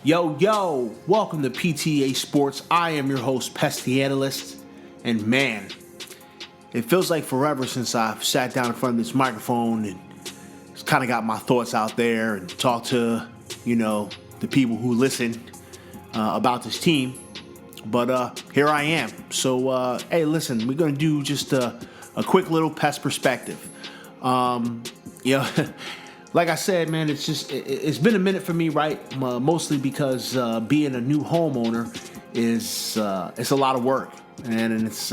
Yo, welcome to PTA Sports. I am your host, Pest the Analyst. And man, it feels like forever since I've sat down in front of this microphone and just kind of got my thoughts out there and talked to, the people who listen about this team. But here I am. So, hey, listen, we're going to do just a quick little Pest perspective. Like I said, man, it's been a minute for me, right? Mostly because being a new homeowner is it's a lot of work, and it's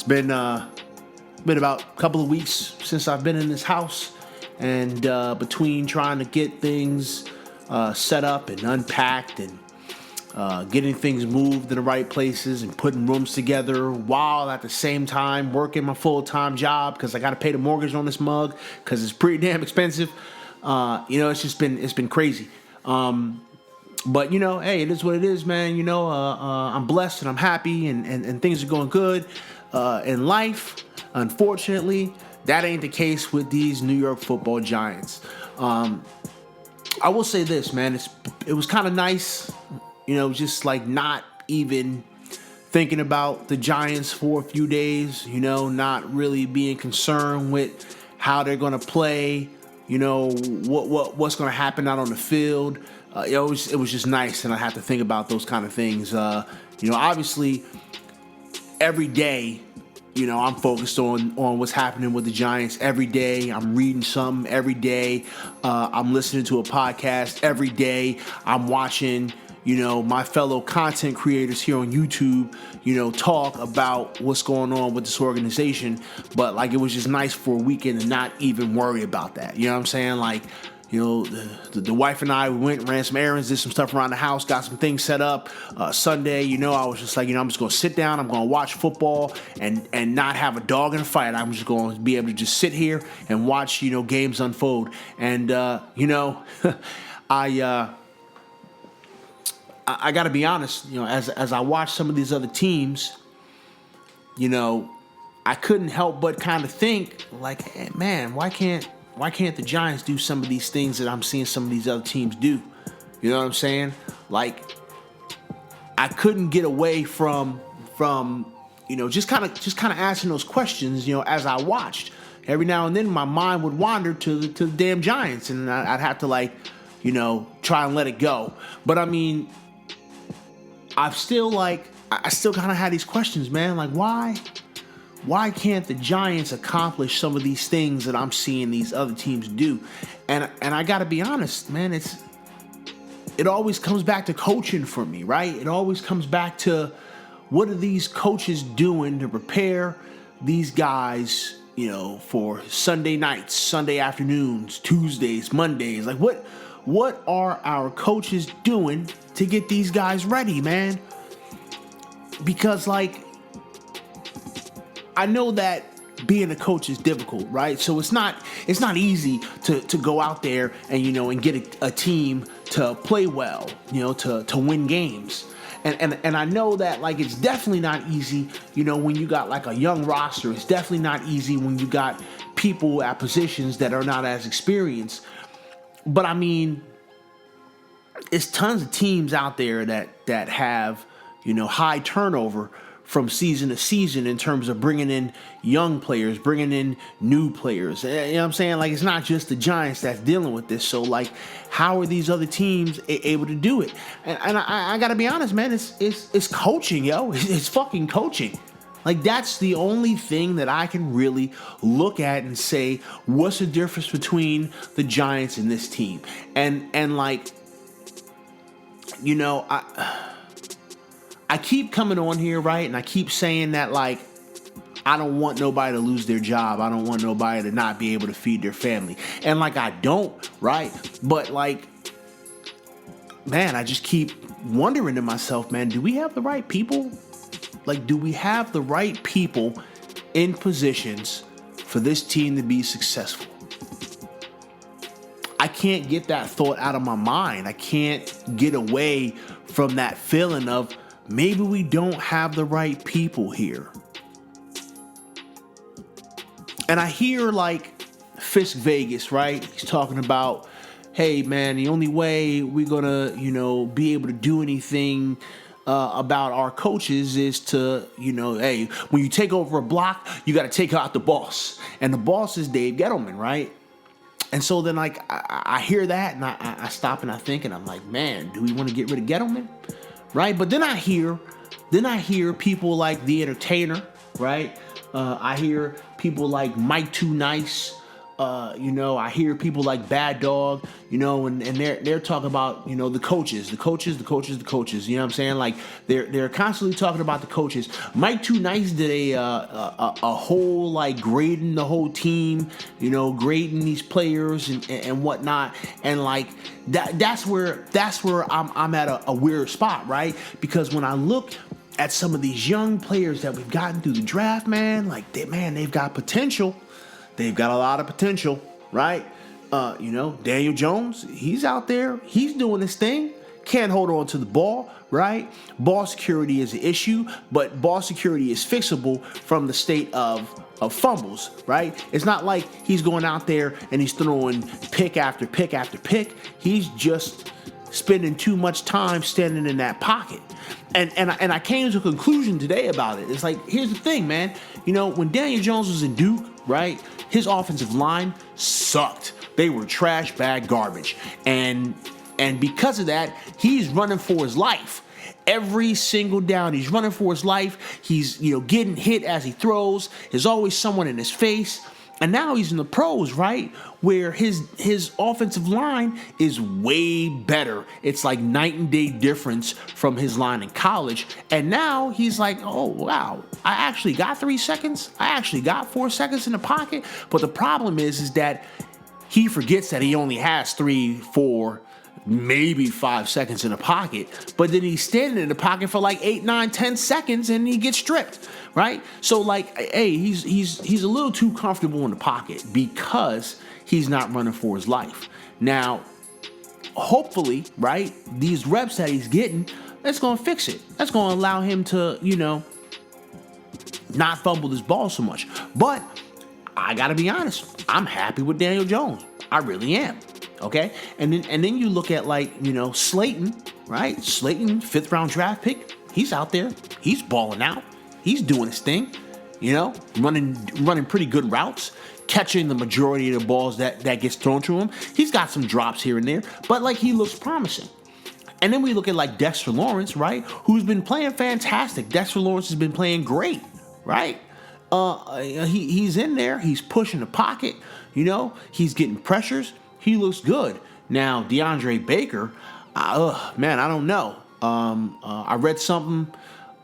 been about a couple of weeks since I've been in this house, and between trying to get things set up and unpacked and getting things moved in the right places and putting rooms together while at the same time working my full-time job because I got to pay the mortgage on this mug because it's pretty damn expensive. It's been crazy. But hey, it is what it is, man. I'm blessed and I'm happy and things are going good in life. Unfortunately, that ain't the case with these New York Football Giants. I will say this, man. It was kind of nice. Just like not even thinking about the Giants for a few days, not really being concerned with how they're going to play, what's going to happen out on the field. It was just nice, and I have to think about those kind of things. Obviously, every day, I'm focused on what's happening with the Giants every day. I'm reading something every day. I'm listening to a podcast every day. I'm watching my fellow content creators here on YouTube, talk about what's going on with this organization. But it was just nice for a weekend to not even worry about that. You know what I'm saying? The wife and I, we went, ran some errands, did some stuff around the house, got some things set up. Sunday, I was just I'm just going to sit down. I'm going to watch football and not have a dog in a fight. I'm just going to be able to just sit here and watch, games unfold. And, I got to be honest, as I watch some of these other teams, I couldn't help but kind of think hey, man, why can't the Giants do some of these things that I'm seeing some of these other teams do? You know what I'm saying? I couldn't get away from just kind of asking those questions, as I watched. Every now and then my mind would wander to the damn Giants, and I'd have to try and let it go. But I mean, I still kind of had these questions, man. Why can't the Giants accomplish some of these things that I'm seeing these other teams do? And I got to be honest, man. It always comes back to coaching for me, right? It always comes back to what are these coaches doing to prepare these guys, for Sunday nights, Sunday afternoons, Tuesdays, Mondays. What are our coaches doing to get these guys ready, man? Because I know that being a coach is difficult, right? So it's not easy to go out there and and get a team to play well, to win games. And I know that it's definitely not easy, when you got a young roster. It's definitely not easy when you got people at positions that are not as experienced. But I mean, it's tons of teams out there that have, high turnover from season to season in terms of bringing in young players, bringing in new players. You know what I'm saying? It's not just the Giants that's dealing with this. So, how are these other teams able to do it? And I got to be honest, man, it's coaching, yo. It's fucking coaching. That's the only thing that I can really look at and say, what's the difference between the Giants and this team? I keep coming on here, right? And I keep saying that, I don't want nobody to lose their job. I don't want nobody to not be able to feed their family. And I don't, right? But man, I just keep wondering to myself, man, do we have the right people? Do we have the right people in positions for this team to be successful? I can't get that thought out of my mind. I can't get away from that feeling of maybe we don't have the right people here. And I hear Fisk Vegas, right? He's talking about, hey man, the only way we're gonna, be able to do anything about our coaches is to, hey, when you take over a block, you got to take out the boss, and the boss is Dave Gettleman, right? And so then, like, I hear that, and I stop and I think, and I'm like, man, do we want to get rid of Gettleman, right? But then I hear people like The Entertainer, right? I hear people like Mike Too Nice. I hear people like Bad Dog, and they're talking about, the coaches. You know what I'm saying? Like they're constantly talking about the coaches. Mike Too Nice did a whole like grading the whole team, grading these players and whatnot, and like that's where I'm at a weird spot, right? Because when I look at some of these young players that we've gotten through the draft, man, like they've got potential. They've got a lot of potential, right? Daniel Jones, he's out there. He's doing his thing. Can't hold on to the ball, right? Ball security is an issue, but ball security is fixable from the state of fumbles, right? It's not like he's going out there and he's throwing pick after pick after pick. He's just spending too much time standing in that pocket. And I came to a conclusion today about it. It's like, here's the thing, man. When Daniel Jones was in Duke, right, his offensive line sucked. They were trash bag garbage. And because of that, he's running for his life. Every single down, he's running for his life. He's, getting hit as he throws. There's always someone in his face. And now he's in the pros, right, where his offensive line is way better. It's like night and day difference from his line in college. And now he's like, oh, wow, I actually got 3 seconds. I actually got 4 seconds in the pocket. But the problem is that he forgets that he only has 3, 4, maybe 5 seconds in the pocket, but then he's standing in the pocket for like 8, 9, 10 seconds and he gets stripped, right? So like, hey, he's a little too comfortable in the pocket because he's not running for his life. Now, hopefully, right, these reps that he's getting, that's going to fix it. That's going to allow him to, not fumble this ball so much. But I got to be honest, I'm happy with Daniel Jones. I really am. Okay, and then you look at like Slayton, right? Slayton, 5th round draft pick. He's out there. He's balling out. He's doing his thing. Running pretty good routes, catching the majority of the balls that gets thrown to him. He's got some drops here and there, but like he looks promising. And then we look at like Dexter Lawrence, right? Who's been playing fantastic. Dexter Lawrence has been playing great, right? He's in there. He's pushing the pocket. He's getting pressures. He looks good. Now, DeAndre Baker, man, I don't know. I read something,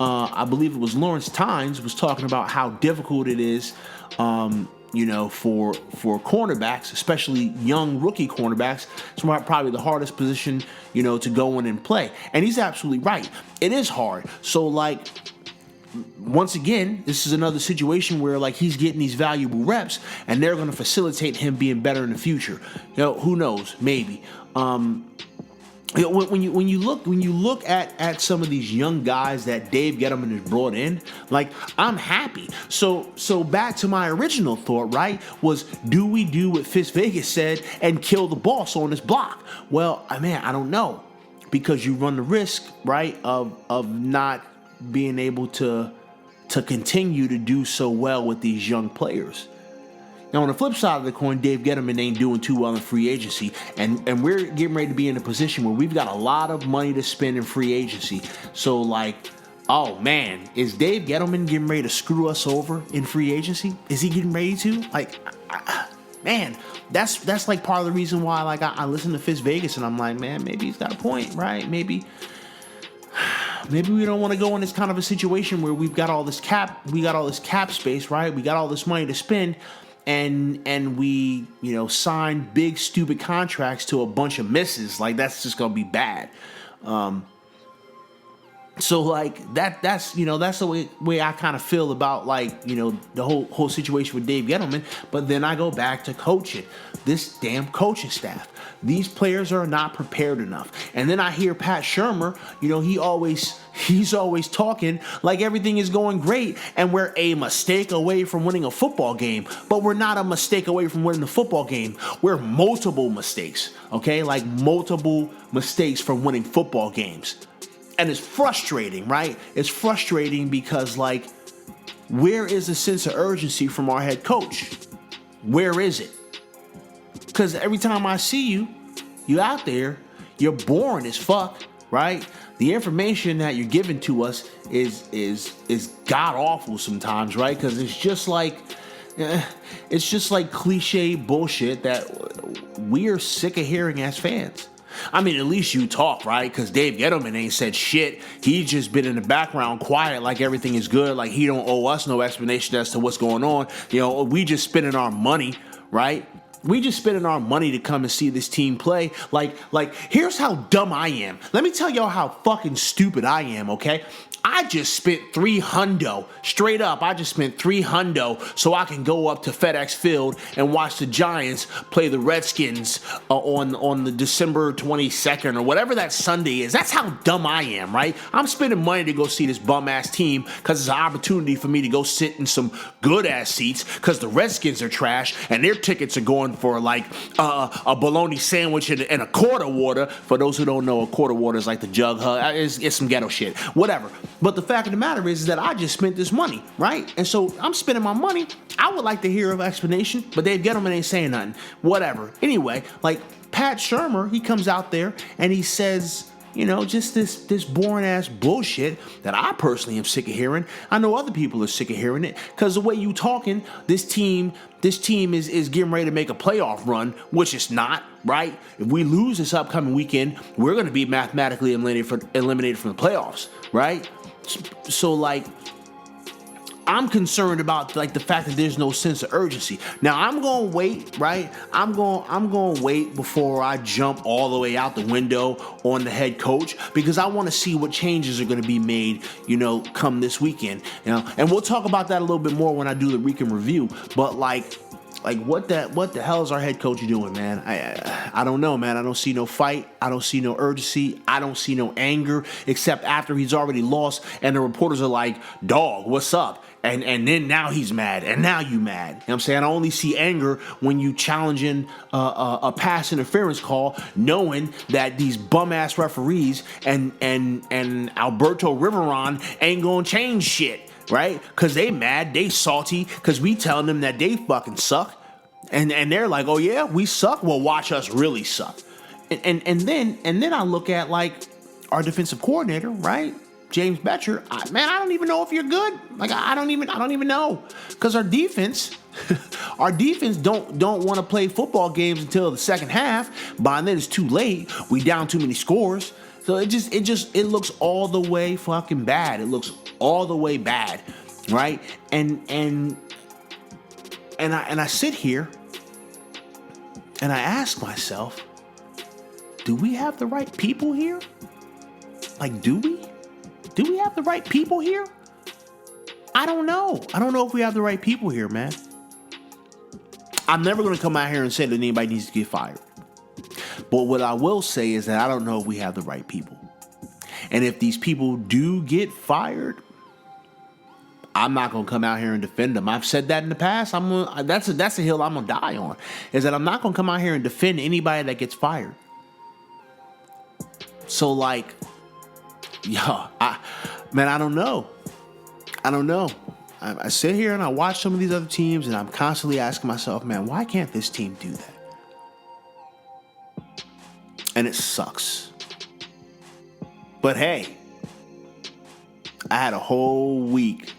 I believe it was Lawrence Tynes, was talking about how difficult it is, for cornerbacks, especially young rookie cornerbacks. It's probably the hardest position, to go in and play. And he's absolutely right. It is hard. So, like, once again, this is another situation where like he's getting these valuable reps and they're going to facilitate him being better in the future. Who knows? Maybe. When you look at some of these young guys that Dave Gettleman has brought in, like I'm happy. So back to my original thought, right? Was do we do what Fitz Vegas said and kill the boss on this block? Well, I don't know, because you run the risk, right, of not being able to continue to do so well with these young players. Now, on the flip side of the coin, Dave Gettleman ain't doing too well in free agency, and we're getting ready to be in a position where we've got a lot of money to spend in free agency. So, like, oh man, is Dave Gettleman getting ready to screw us over in free agency? Is he getting ready to? Like, man, that's like part of the reason why, like, I listen to Fitz Vegas and I'm like, man, maybe he's got a point, right? Maybe we don't want to go in this kind of a situation where we got all this cap space, right? We got all this money to spend, and we, sign big stupid contracts to a bunch of misses. Like, that's just gonna be bad. So like that's the way I kind of feel about, like, the whole situation with Dave Gettleman. But then I go back to coaching. This damn coaching staff. These players are not prepared enough. And then I hear Pat Shurmur, he He's always talking like everything is going great and we're a mistake away from winning a football game. But we're not a mistake away from winning the football game. We're multiple mistakes, okay? Like multiple mistakes from winning football games. And it's frustrating, right? It's frustrating because, like, where is the sense of urgency from our head coach? Where is it? Because every time I see you out there, you're boring as fuck, right? The information that you're giving to us is god awful sometimes, right? Because it's just like cliche bullshit that we are sick of hearing as fans. I mean, at least you talk, right? Because Dave Gettleman ain't said shit. He's just been in the background quiet like everything is good, like he don't owe us no explanation as to what's going on. You know, we just spending our money, right? We just spending our money to come and see this team play. Like, here's how dumb I am. Let me tell y'all how fucking stupid I am, okay? I just spent $300, straight up, I just spent $300 so I can go up to FedEx Field and watch the Giants play the Redskins on the December 22nd or whatever that Sunday is. That's how dumb I am, right? I'm spending money to go see this bum-ass team because it's an opportunity for me to go sit in some good-ass seats because the Redskins are trash and their tickets are going for like a bologna sandwich and a quart of water. For those who don't know, a quart of water is like the jug hug. It's some ghetto shit. Whatever. But the fact of the matter is that I just spent this money, right? And so I'm spending my money. I would like to hear an explanation, but Dave Gettleman ain't saying nothing. Whatever. Anyway, like Pat Shurmur, he comes out there and he says, you know, just this boring ass bullshit that I personally am sick of hearing. I know other people are sick of hearing it because the way you talking, this team is getting ready to make a playoff run, which it's not, right? If we lose this upcoming weekend, we're going to be mathematically eliminated from the playoffs, right? So, like, I'm concerned about, like, the fact that there's no sense of urgency. Now, I'm going to wait, right? I'm going to wait before I jump all the way out the window on the head coach because I want to see what changes are going to be made, you know, come this weekend. You know, and we'll talk about that a little bit more when I do the week in review. But, like what the hell is our head coach doing, man? I don't know, man. I don't see no fight. I don't see no urgency. I don't see no anger, except after he's already lost and the reporters are like, dog, what's up? And then now he's mad, and now you mad. You know what I'm saying? I only see anger when you challenging a pass interference call, knowing that these bum-ass referees and Alberto Riveron ain't gonna change shit. Right? Because they mad, they salty, because we telling them that they fucking suck. And they're like, oh yeah, we suck? Well, watch us really suck. And then I look at, like, our defensive coordinator, right? James Betcher. I don't even know if you're good. Like, I don't even know. Because our defense don't want to play football games until the second half. By then it's too late. We down too many scores. So it looks all the way fucking bad. It looks all the way bad, right? And I sit here and I ask myself, do we have the right people here? Like, do we? Do we have the right people here? I don't know. I don't know if we have the right people here, man. I'm never going to come out here and say that anybody needs to get fired. But what I will say is that I don't know if we have the right people. And if these people do get fired, I'm not going to come out here and defend them. I've said that in the past. That's a hill I'm going to die on. Is that I'm not going to come out here and defend anybody that gets fired. So, like, I don't know. I sit here and I watch some of these other teams and I'm constantly asking myself, man, why can't this team do that? And it sucks. But hey, I had a whole week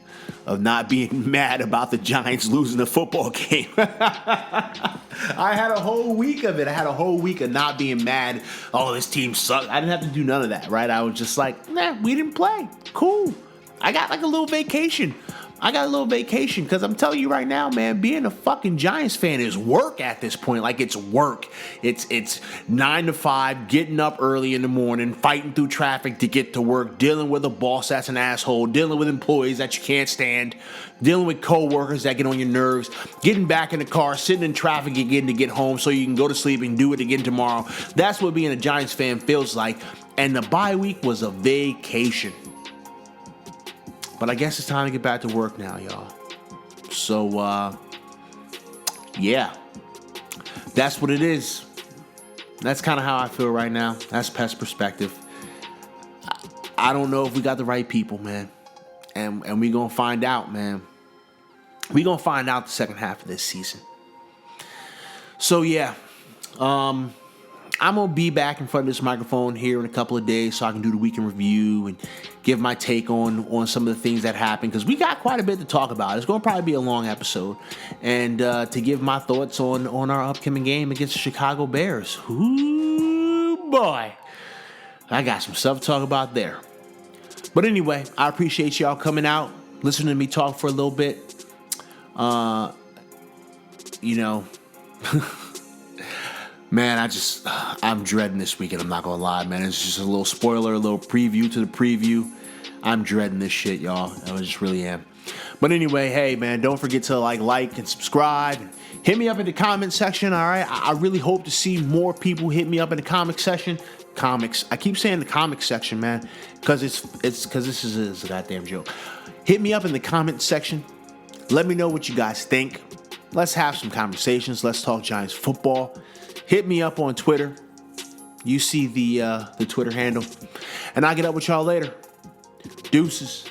of not being mad about the Giants losing the football game. I had a whole week of it. I had a whole week of not being mad. Oh, this team sucks. I didn't have to do none of that, right? I was just like, nah, we didn't play. Cool. I got like a little vacation. Because I'm telling you right now, man, being a fucking Giants fan is work at this point. Like, it's work. It's 9 to 5, getting up early in the morning, fighting through traffic to get to work, dealing with a boss that's an asshole, dealing with employees that you can't stand, dealing with coworkers that get on your nerves, getting back in the car, sitting in traffic again to get home so you can go to sleep and do it again tomorrow. That's what being a Giants fan feels like. And the bye week was a vacation. But I guess it's time to get back to work now, y'all. So, yeah. That's what it is. That's kind of how I feel right now. That's Pest perspective. I don't know if we got the right people, man. And we going to find out, man. We going to find out the second half of this season. So, yeah. I'm going to be back in front of this microphone here in a couple of days so I can do the weekend review and give my take on some of the things that happened, because we got quite a bit to talk about. It's going to probably be a long episode. And to give my thoughts on our upcoming game against the Chicago Bears. Ooh, boy. I got some stuff to talk about there. But anyway, I appreciate y'all coming out, listening to me talk for a little bit. Man, I'm dreading this weekend. I'm not going to lie, man. It's just a little spoiler, a little preview to the preview. I'm dreading this shit, y'all. I just really am. But anyway, hey, man, don't forget to like and subscribe. Hit me up in the comment section, all right? I really hope to see more people hit me up in the comment section. Comics. I keep saying the comic section, man, because this is a goddamn joke. Hit me up in the comment section. Let me know what you guys think. Let's have some conversations. Let's talk Giants football. Hit me up on Twitter. You see the Twitter handle. And I'll get up with y'all later. Deuces.